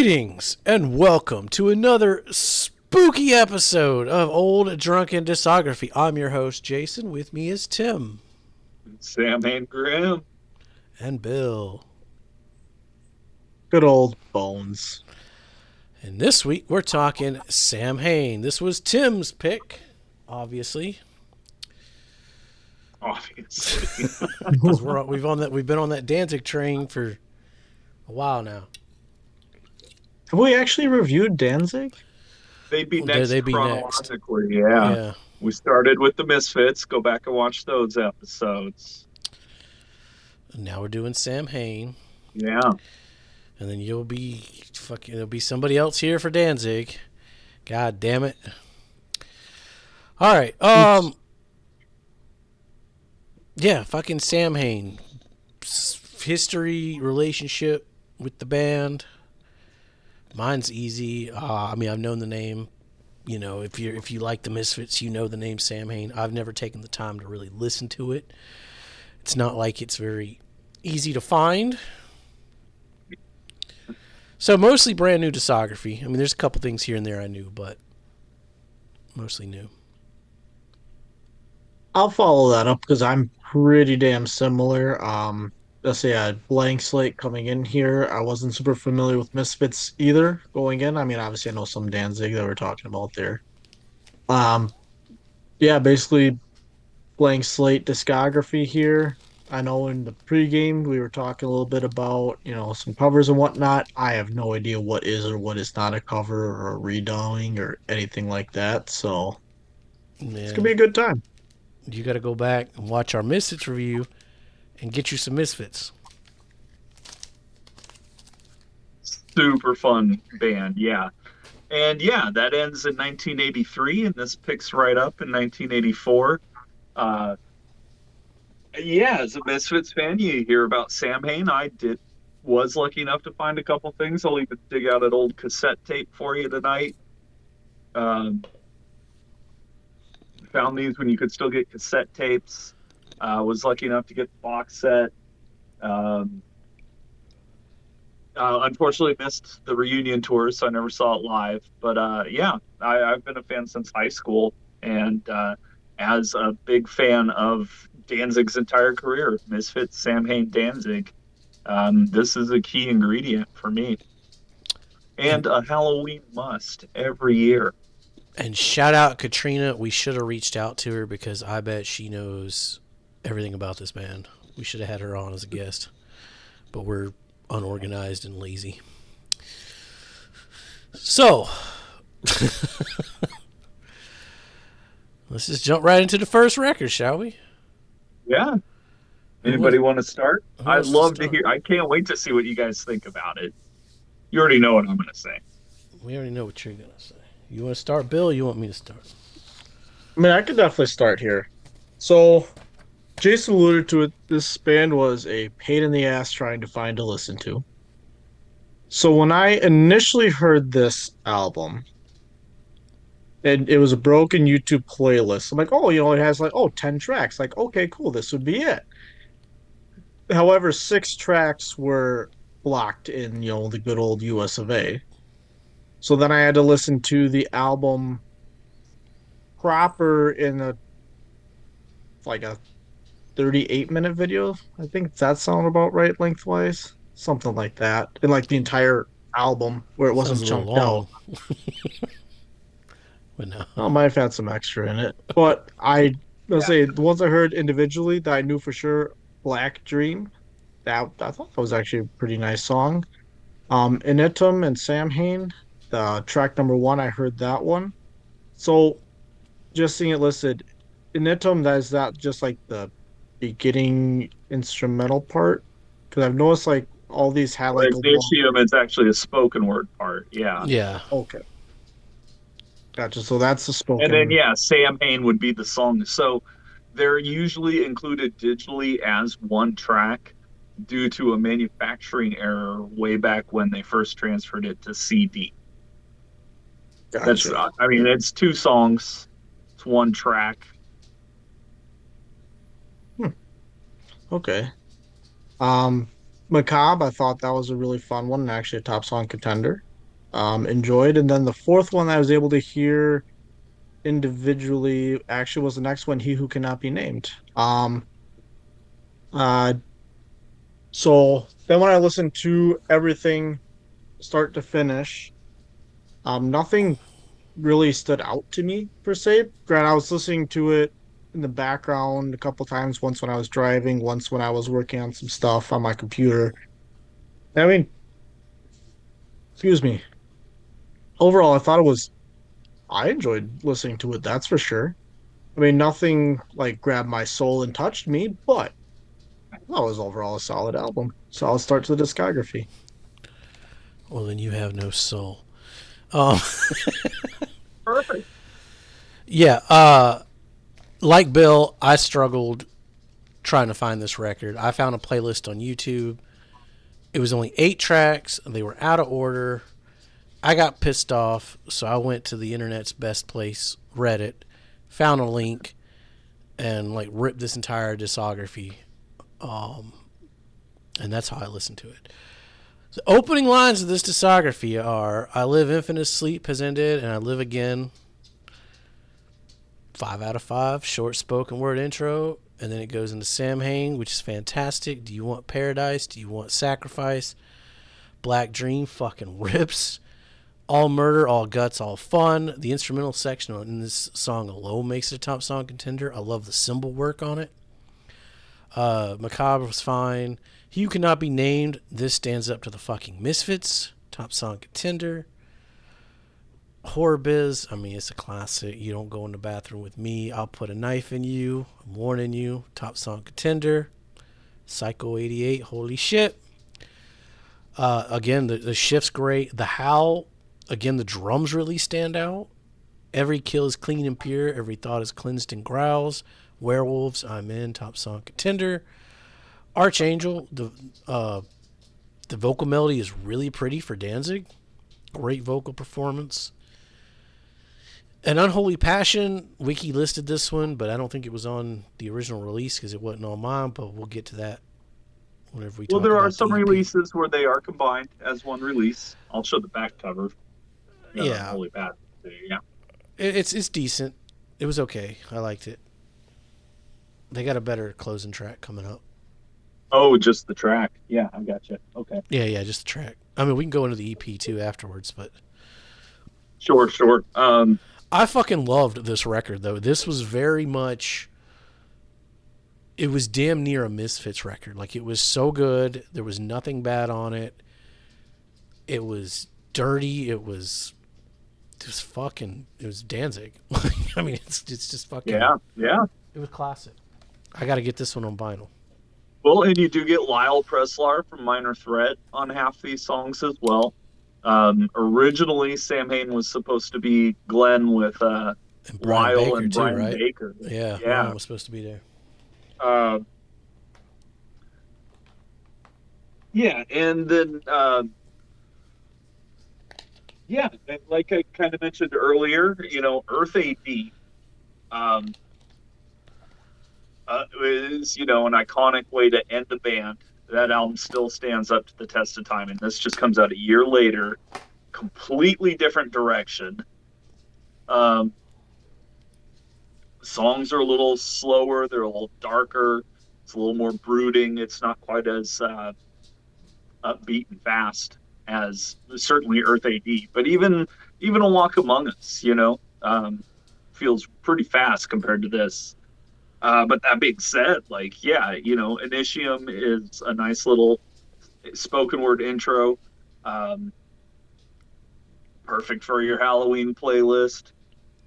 Greetings and welcome to another spooky episode of Old Drunken Discography. I'm your host, Jason. With me is Tim. Samhainreview. And Bill. Good old Bones. And this week we're talking Samhain. This was Tim's pick, obviously. Because we've been on that Danzig train for a while now. Have we actually reviewed Danzig? They'd be next chronologically. Next. Yeah. We started with the Misfits. Go back and watch those episodes. And now we're doing Samhain. Yeah. And then there'll be somebody else here for Danzig. God damn it. All right. Yeah, fucking Samhain. History, relationship with the band. Mine's easy. I've known the name. You know, if you like the Misfits, you know the name Samhain. I've never taken the time to really listen to it. It's not like it's very easy to find. So mostly brand new discography. I mean, there's a couple things here and there I knew, but mostly new. I'll follow that up because I'm pretty damn similar. Let's say a blank slate coming in here. I wasn't super familiar with Misfits either going in. I mean, obviously I know some Danzig that we're talking about there. Yeah, basically blank slate discography here. I know in the pregame we were talking a little bit about, some covers and whatnot. I have no idea what is or what is not a cover or a redoing or anything like that. So it's gonna be a good time. You got to go back and watch our Misfits review and get you some Misfits. Super fun band, yeah. And yeah, that ends in 1983, and this picks right up in 1984. Yeah, as a Misfits fan, you hear about Samhain. Was lucky enough to find a couple things. I'll even dig out an old cassette tape for you tonight. Found these when you could still get cassette tapes. Was lucky enough to get the box set. Unfortunately missed the reunion tour, so I never saw it live. But yeah, I've been a fan since high school, and as a big fan of Danzig's entire career, Misfits, Samhain, Danzig, this is a key ingredient for me. And a Halloween must every year. And shout out Katrina. We should have reached out to her because I bet she knows everything about this band. We should have had her on as a guest. But we're unorganized and lazy. So, let's just jump right into the first record, shall we? Yeah. Anybody want to start? I'd love to hear. I can't wait to see what you guys think about it. You already know what I'm going to say. We already know what you're going to say. You want to start, Bill, or you want me to start? I mean, I could definitely start here. So, Jason alluded to it. This band was a pain in the ass trying to find to listen to. So when I initially heard this album, and it was a broken YouTube playlist, I'm like, it has 10 tracks. Like, okay, cool, this would be it. However, 6 tracks were blocked in, the good old US of A. So then I had to listen to the album proper in a 38-minute video. I think that sound about right lengthwise. Something like that. And the entire album where it wasn't chunked out. But no. I might have had some extra in it. But let's say the ones I heard individually that I knew for sure, Black Dream. I thought that was actually a pretty nice song. Initium and Samhain, the track number 1, I heard that one. So just seeing it listed, Initium, that is just the beginning instrumental part? Because I've noticed all these had Initium is actually a spoken word part. Yeah. Yeah. Okay. Gotcha. So that's the spoken. And then Samhain would be the song. So they're usually included digitally as one track due to a manufacturing error way back when they first transferred it to CD. Gotcha. It's 2 songs. It's 1 track. Okay. Macabre, I thought that was a really fun one and actually a top song contender. Enjoyed. And then the fourth one I was able to hear individually actually was the next one, He Who Cannot Be Named. Uh, so then when I listened to everything start to finish, nothing really stood out to me per se. Granted, I was listening to it in the background a couple times, once when I was driving, once when I was working on some stuff on my computer. I mean, excuse me. Overall, I enjoyed listening to it, that's for sure. I mean, nothing like grabbed my soul and touched me, but that was overall a solid album. Solid start to the discography. Well, then you have no soul. Um, Perfect. yeah. Like Bill, I struggled trying to find this record. I found a playlist on YouTube. It was only 8 tracks. They were out of order. I got pissed off, so I went to the internet's best place, Reddit, found a link, and like ripped this entire discography. Um, and that's how I listened to it. The opening lines of this discography are I live infinite sleep has ended and I live again. 5 out of 5. Short spoken word intro. And then it goes into Samhain, which is fantastic. Do you want paradise? Do you want sacrifice? Black Dream fucking rips. All murder, all guts, all fun. The instrumental section in this song alone makes it a top song contender. I love the cymbal work on it. Macabre was fine. He Who Cannot Be Named. This stands up to the fucking Misfits. Top song contender. Horror Biz. I mean, it's a classic. You don't go in the bathroom with me. I'll put a knife in you. I'm warning you. Top song contender. Psycho 88. Holy shit. Again, the shift's great. The howl. Again, the drums really stand out. Every kill is clean and pure. Every thought is cleansed and growls. Werewolves. I'm in. Top song contender. Archangel. The vocal melody is really pretty for Danzig. Great vocal performance. An Unholy Passion, Wiki listed this one, but I don't think it was on the original release because it wasn't on mine, but we'll get to that whenever we Well, talk there are about some the EP. releases where they are combined as one release. I'll show the back cover. Yeah. Holy bad. Yeah. It's decent. It was okay. I liked it. They got a better closing track coming up. Oh, just the track. Yeah, I got you. Okay. Yeah, just the track. I mean, we can go into the EP too afterwards, but Sure. I fucking loved this record though. This was very much. It was damn near a Misfits record. Like it was so good. There was nothing bad on it. It was dirty. It was fucking. It was Danzig. I mean, it's just fucking. Yeah. It was classic. I got to get this one on vinyl. Well, and you do get Lyle Preslar from Minor Threat on half these songs as well. Originally, Samhain was supposed to be Glenn with And Brian Lyle Baker and too, Brian right? Baker. Yeah, Yeah. Brian was supposed to be there. Uh, yeah, and then and like I kind of mentioned earlier, Earth AD um, is an iconic way to end the band. That album still stands up to the test of time, and this just comes out a year later, completely different direction. Um, songs are a little slower, they're a little darker, it's a little more brooding. It's not quite as upbeat and fast as certainly Earth AD, but even A Walk Among Us, feels pretty fast compared to this. But that being said, like, yeah, Initium is a nice little spoken word intro, um, perfect for your Halloween playlist.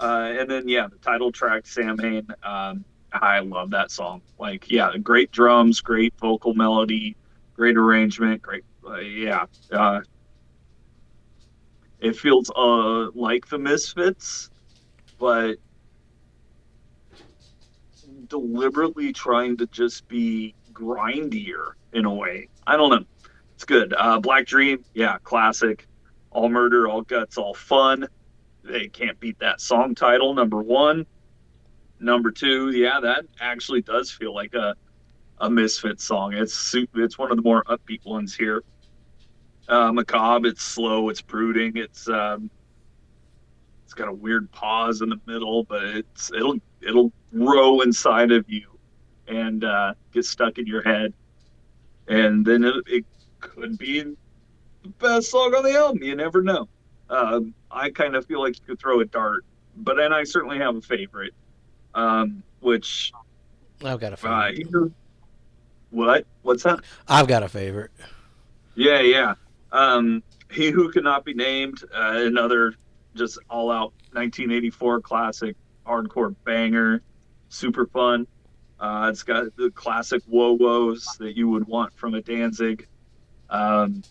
And then, yeah, the title track, Samhain, I love that song. Like, yeah, great drums, great vocal melody, great arrangement, great, yeah. It feels like the Misfits, but deliberately trying to just be grindier in a way. I don't know. It's good. Black Dream, yeah, classic. All murder, all guts, all fun. They can't beat that song title, number one. Number two, yeah, that actually does feel like a Misfit song. It's one of the more upbeat ones here. Macabre, it's slow, it's brooding, it's got a weird pause in the middle, but it'll grow inside of you and get stuck in your head, and then it could be the best song on the album. You never know. I kind of feel like you could throw a dart, but then I certainly have a favorite, which I've got a favorite. what? What's that? I've got a favorite. Yeah, yeah. He Who Cannot Be Named, another just all out 1984 classic hardcore banger, super fun. It's got the classic whoa woes that you would want from a Danzig. Um,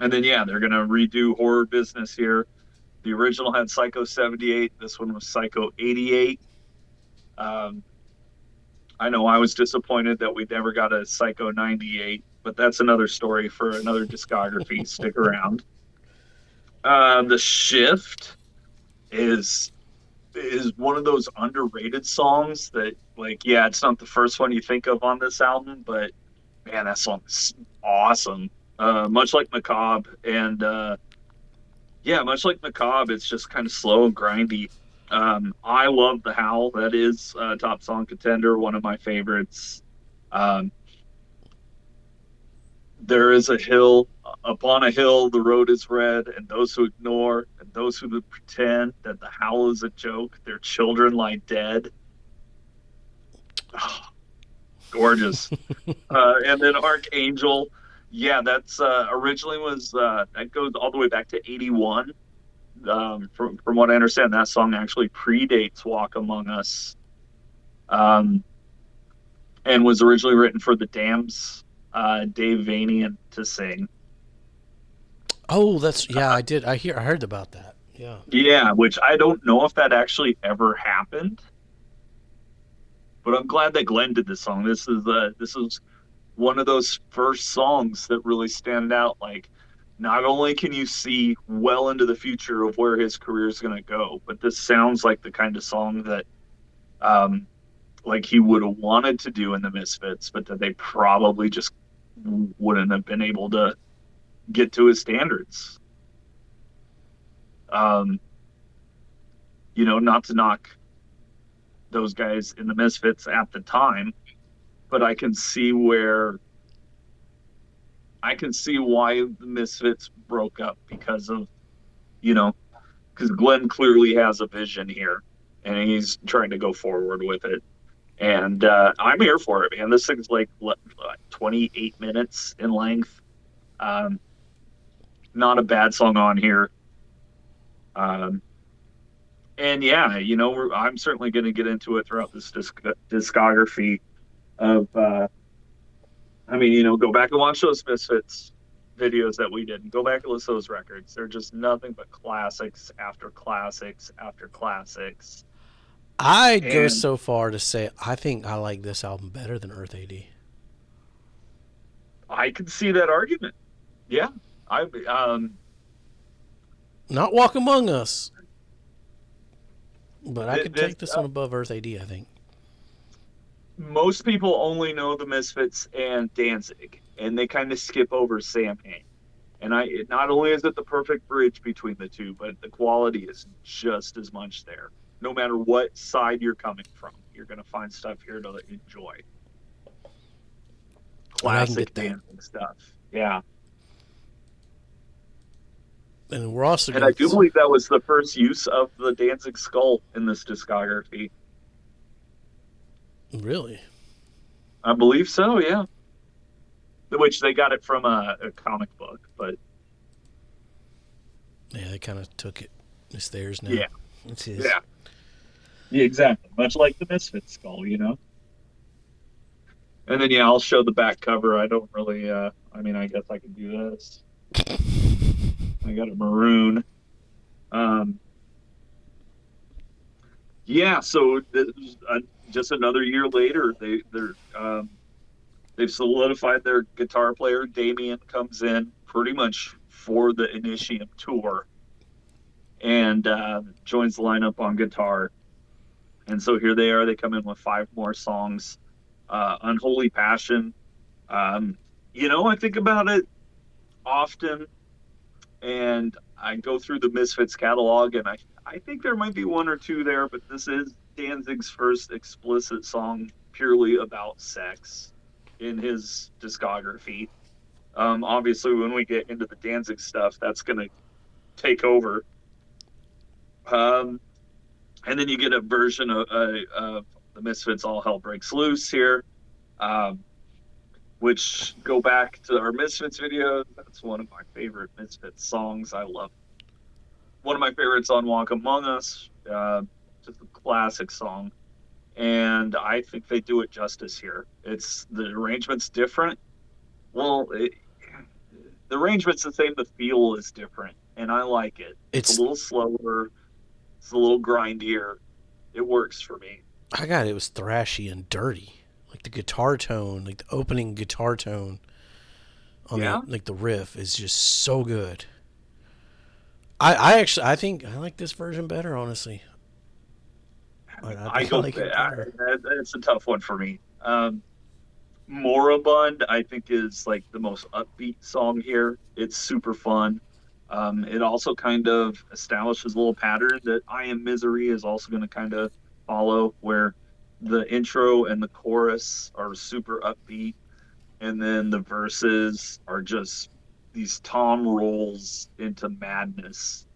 and then, yeah, they're going to redo Horror Business here. The original had Psycho 78, this one was Psycho 88. Um, I know I was disappointed that we never got a Psycho 98, but that's another story for another discography. Stick around. The Shift is one of those underrated songs that, like, yeah, it's not the first one you think of on this album, but man, that song is awesome. Much like Macabre, and yeah, much like Macabre, it's just kind of slow and grindy. I love The Howl. That is a top song contender, one of my favorites. Um, there is a hill, upon a hill, the road is red, and those who ignore and those who pretend that the howl is a joke, their children lie dead. Oh, gorgeous. And then Archangel, yeah, that's originally was that goes all the way back to '81. From what I understand, that song actually predates Walk Among Us, um, and was originally written for the Damned's Dave Vanian to sing. Oh, that's yeah. I heard about that. Yeah. Yeah, which I don't know if that actually ever happened, but I'm glad that Glenn did this song. This is one of those first songs that really stand out. Like, not only can you see well into the future of where his career is going to go, but this sounds like the kind of song that um, like he would have wanted to do in the Misfits, but that they probably just wouldn't have been able to get to his standards. Um, not to knock those guys in the Misfits at the time, but I can see why the Misfits broke up because of, you know, because Glenn clearly has a vision here and he's trying to go forward with it. And I'm here for it, man. This thing's like 28 minutes in length. Um, Not a bad song on here. Um, and yeah, I'm certainly going to get into it throughout this discography of, go back and watch those Misfits videos that we did and go back and listen to those records. They're just nothing but classics after classics after classics. I'd go And so far to say I think I like this album better than Earth AD. I can see that argument. Yeah. I Not Walk Among Us, but I could this, take this one above Earth AD. I think. most people only know the Misfits and Danzig, and they kind of skip over Samhain. And not only is it the perfect bridge between the two, but the quality is just as much there. No matter what side you're coming from, you're going to find stuff here to enjoy. Classic Danzig stuff. Yeah. And we're also And I do believe that was the first use of the Danzig skull in this discography. Really? I believe so, yeah. Which they got it from a comic book, but yeah, they kind of took it. It's theirs now. Yeah. It's his. Yeah, exactly. Much like the Misfit skull, And then, yeah, I'll show the back cover. I don't really, I guess I could do this. I got a maroon. Yeah, so just another year later, they've solidified their guitar player. Damien comes in pretty much for the Initium tour and joins the lineup on guitar. And so here they are. They come in with 5 more songs. Unholy Passion. I think about it. often, and I go through the Misfits catalog, and I think there might be one or two there, but this is Danzig's first explicit song purely about sex in his discography. Obviously, when we get into the Danzig stuff, that's going to take over. Um, and then you get a version of the Misfits "All Hell Breaks Loose" here, um, which go back to our Misfits video. That's one of my favorite Misfits songs. I love one of my favorites on Walk Among Us. Just a classic song, and I think they do it justice here. It's the arrangement's different. Well, the arrangement's the same. The feel is different, and I like it. It's a It's little slower. It's a little grindier. It works for me. I got it was thrashy and dirty. Like the guitar tone, like the opening guitar tone on Yeah, the riff is just so good. I actually I think I like this version better, honestly. I I think I go. like it better. It's a tough one for me. Moribund, I think, is like the most upbeat song here. It's super fun. It also kind of establishes a little pattern that I Am Misery is also going to kind of follow, where the intro and the chorus are super upbeat, and then the verses are just these tom rolls into madness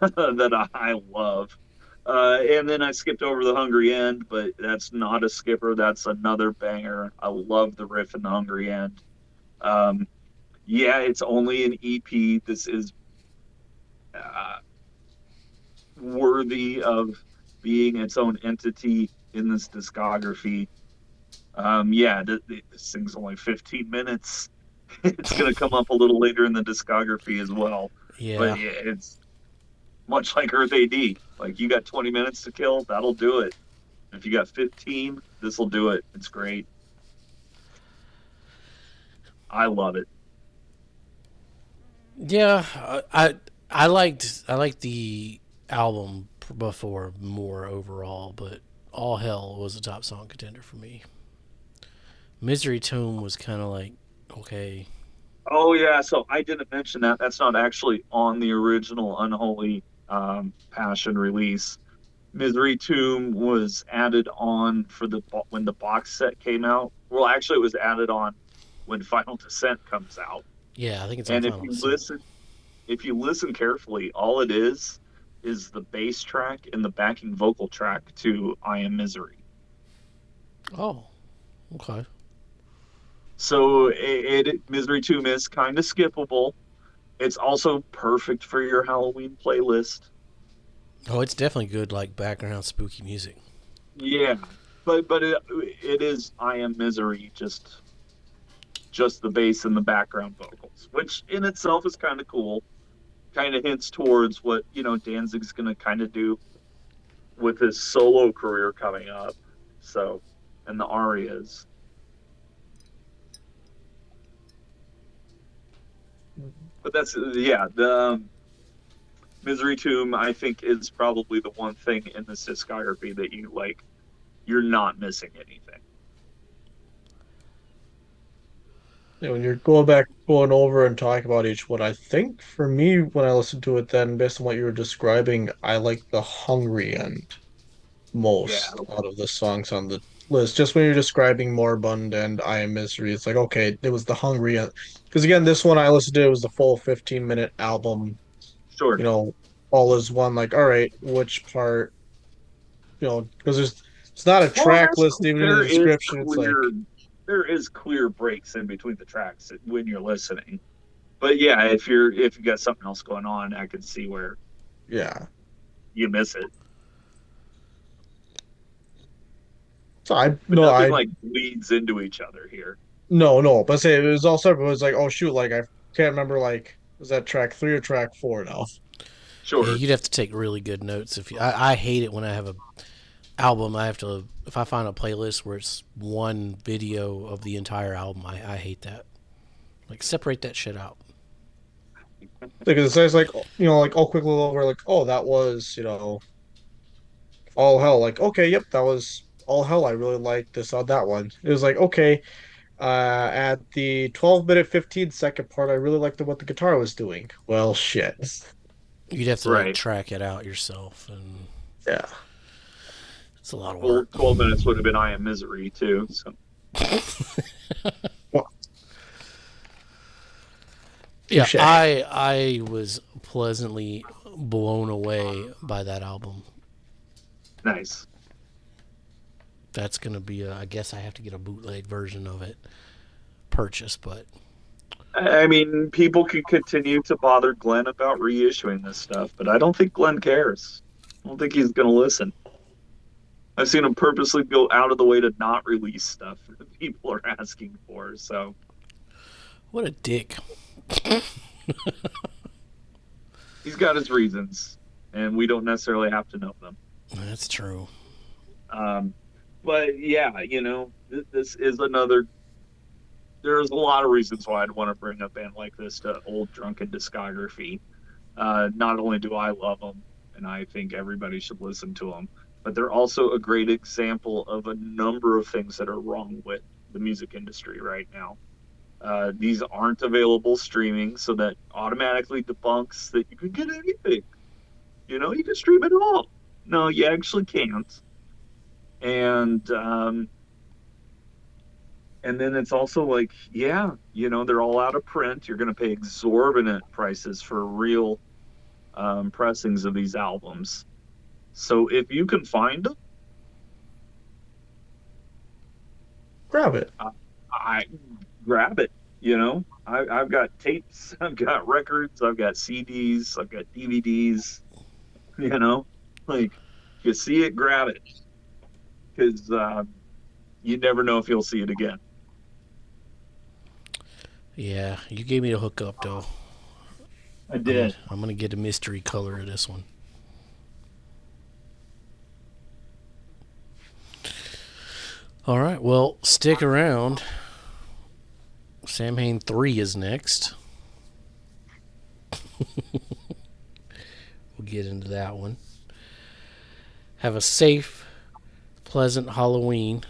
that I love. And then I skipped over the Hungry End, but that's not a skipper. That's another banger. I love the riff in the Hungry End. Um, yeah, it's only an EP. This is uh, worthy of being its own entity in this discography. Yeah, this thing's only 15 minutes. It's going to come up a little later in the discography as well. But Yeah. yeah, it's much like Earth AD. Like you got 20 minutes to kill, that'll do it. If you got 15, this will do it. It's great. I love it. Yeah, I liked the album before more overall, but All Hell was a top song contender for me. Misery Tomb was kind of like okay. Oh yeah, so I didn't mention that. That's not actually on the original Unholy Passion release. Misery Tomb was added on for when the box set came out. Well, actually, it was added on when Final Descent comes out. Yeah, I think it's on And Final Descent. if you listen carefully, all it is the bass track and the backing vocal track to I Am Misery. Oh, okay. So Misery Tomb is kind of skippable. It's also perfect for your Halloween playlist. Oh, it's definitely good like background spooky music. Yeah, but it is I Am Misery, just the bass and the background vocals, which in itself is kind of cool. Kind of hints towards what Danzig's gonna kind of do with his solo career coming up. So, and the arias. But that's yeah. The Misery Tomb, I think, is probably the one thing in this discography that you like. You're not missing anything. When you're going over and talking about each one, I think for me, when I listened to it, then based on what you were describing, I like the hungry end Yeah, most out of the songs on the list. Just when you're describing Moribund and I Am Misery, it's like, okay, it was the hungry end. Because again, this one I listened to, it was the full 15-minute album, sure. you know, all is one. Like, all right, which part, because it's not a Well, track list even in the description. It's like, there is clear breaks in between the tracks when you're listening. But yeah, if you got something else going on, I can see where yeah. you miss it. So I But no, nothing I like bleeds into each other here. no, but say it was all separate. It was like, oh shoot, like I can't remember, like was that track three or track four now? Yeah, Sure. you'd have to take really good notes if you. I hate it when I have a album. I have to if I find a playlist where it's one video of the entire album. I hate that. Like separate that shit out. Because it says like like oh quick little over like oh that was all hell like okay yep that was all hell I really like this on that one. It was like okay At the 12-minute 15-second part, I really liked what the guitar was doing. Well, shit. You'd have to like Right. track it out yourself, and Yeah. it's a lot of Well, work. 12 minutes would have been I Am Misery, too. So Well, Yeah, touche. I was pleasantly blown away by that album. nice. That's gonna be I guess I have to get a bootleg version of it purchased, but I mean, people could continue to bother Glenn about reissuing this stuff, but I don't think Glenn cares. I don't think he's going to listen. I've seen him purposely go out of the way to not release stuff that people are asking for. So what a dick. he's got his reasons, and we don't necessarily have to know them. That's true. Um, but yeah, this is another. There's a lot of reasons why I'd want to bring a band like this to Old Drunken Discography. Not only do I love them, and I think everybody should listen to them, but they're also a great example of a number of things that are wrong with the music industry right now. These aren't available streaming, so that automatically debunks that you can get anything. You can stream it all. No, you actually can't. And then it's also like, yeah, they're all out of print. You're going to pay exorbitant prices for real pressings of these albums. So if you can find them, Grab it. I grab it. I've got tapes, I've got records, I've got CDs, I've got DVDs. Like you see it, grab it, because you never know if you'll see it again. Yeah, you gave me the hookup though. I did. I'm gonna get a mystery color of this one. All right, well, stick around. Samhain 3 is next. We'll get into that one. Have a safe, pleasant Halloween.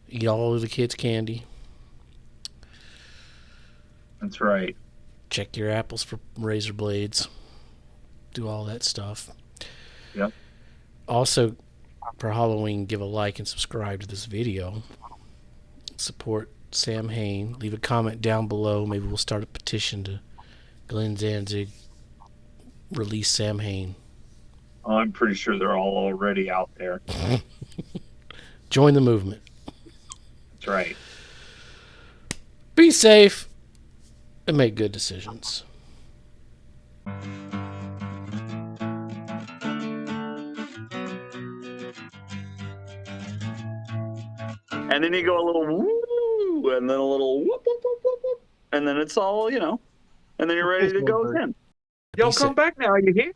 Eat all of the kids' candy. That's right. Check your apples for razor blades. Do all that stuff. Yep. Also, for Halloween, give a like and subscribe to this video. Support Samhain. Leave a comment down below. Maybe we'll start a petition to Glenn Danzig release Samhain. I'm pretty sure they're all already out there. Join the movement. That's right. Be safe and make good decisions. And then you go a little woo, and then a little whoop, whoop, whoop, whoop, whoop, and then it's all, and then you're ready to go again. Yo, come back now, you hear?